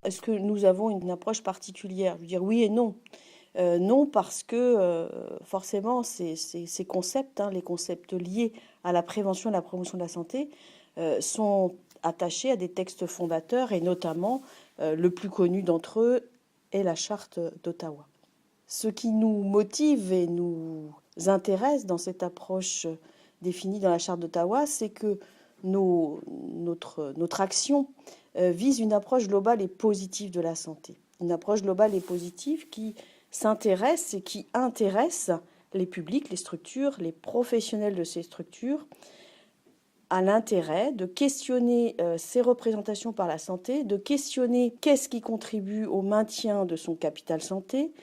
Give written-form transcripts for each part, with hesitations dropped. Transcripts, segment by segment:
Est-ce que nous avons une approche particulière? Je veux dire oui et non. Non, parce que forcément, ces concepts, les concepts liés à la prévention et à la promotion de la santé, sont attachés à des textes fondateurs et notamment, le plus connu d'entre eux est la Charte d'Ottawa. Ce qui nous motive et nous intéresse dans cette approche définie dans la Charte d'Ottawa, c'est que notre action vise une approche globale et positive de la santé. Une approche globale et positive qui s'intéresse et qui intéresse les publics, les structures, les professionnels de ces structures à l'intérêt de questionner ces représentations par la santé, de questionner qu'est-ce qui contribue au maintien de son capital santé,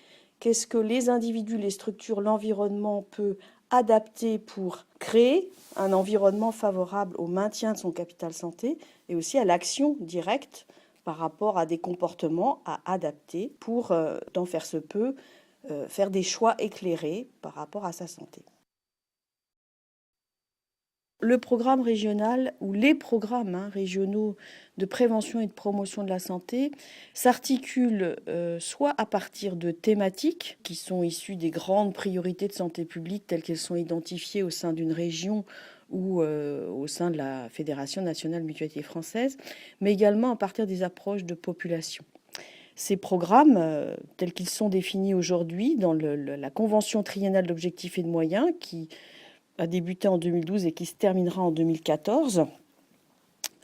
qu'est-ce que les individus, les structures, l'environnement peut adapter pour créer un environnement favorable au maintien de son capital santé et aussi à l'action directe par rapport à des comportements à adapter pour, tant faire se peut, faire des choix éclairés par rapport à sa santé. Le programme régional ou les programmes régionaux de prévention et de promotion de la santé s'articulent soit à partir de thématiques qui sont issues des grandes priorités de santé publique telles qu'elles sont identifiées au sein d'une région ou au sein de la Fédération nationale mutualité française, mais également à partir des approches de population. Ces programmes, tels qu'ils sont définis aujourd'hui dans la Convention triennale d'objectifs et de moyens, qui a débuté en 2012 et qui se terminera en 2014,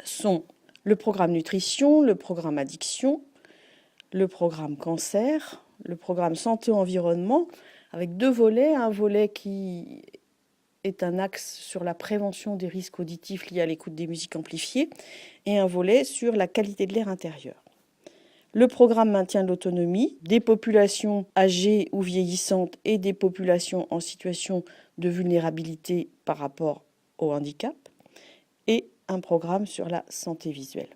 sont le programme nutrition, le programme addiction, le programme cancer, le programme santé-environnement, avec deux volets. Un volet qui est un axe sur la prévention des risques auditifs liés à l'écoute des musiques amplifiées et un volet sur la qualité de l'air intérieur. Le programme maintien de l'autonomie des populations âgées ou vieillissantes et des populations en situation de vulnérabilité par rapport au handicap et un programme sur la santé visuelle.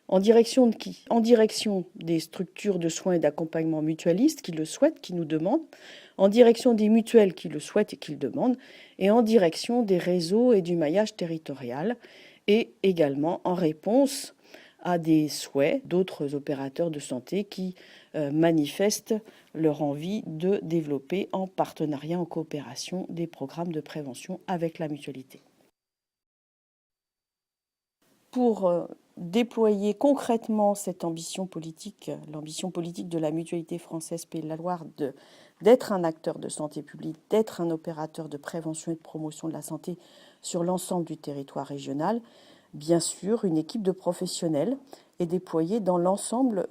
En direction de qui? En direction des structures de soins et d'accompagnement mutualistes qui le souhaitent, qui nous demandent, en direction des mutuelles qui le souhaitent et qui le demandent, et en direction des réseaux et du maillage territorial, et également en réponse à des souhaits d'autres opérateurs de santé qui manifestent leur envie de développer en partenariat, en coopération, des programmes de prévention avec la mutualité. Pour déployer concrètement cette ambition politique, l'ambition politique de la mutualité française Pays de la Loire d'être un acteur de santé publique, d'être un opérateur de prévention et de promotion de la santé sur l'ensemble du territoire régional, bien sûr, une équipe de professionnels est déployée dans l'ensemble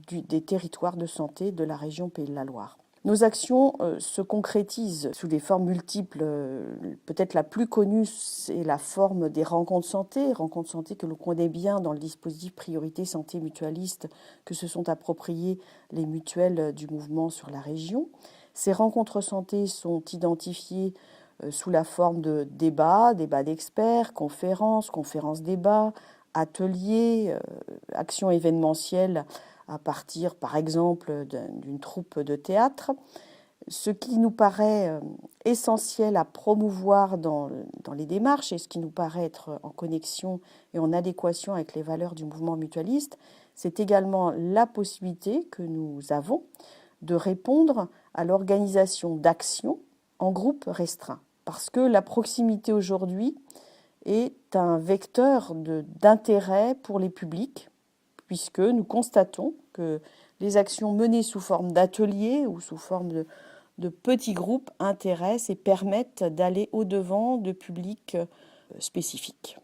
des territoires de santé de la région Pays de la Loire. Nos actions se concrétisent sous des formes multiples. Peut-être la plus connue, c'est la forme des rencontres santé que l'on connaît bien dans le dispositif Priorité Santé Mutualiste que se sont appropriées les mutuelles du mouvement sur la région. Ces rencontres santé sont identifiées sous la forme de débats d'experts, conférences débats, ateliers, actions événementielles à partir, par exemple, d'une troupe de théâtre. Ce qui nous paraît essentiel à promouvoir dans les démarches et ce qui nous paraît être en connexion et en adéquation avec les valeurs du mouvement mutualiste, c'est également la possibilité que nous avons de répondre à l'organisation d'actions en groupe restreint. Parce que la proximité aujourd'hui est un vecteur d'intérêt pour les publics, puisque nous constatons que les actions menées sous forme d'ateliers ou sous forme de petits groupes intéressent et permettent d'aller au-devant de publics spécifiques.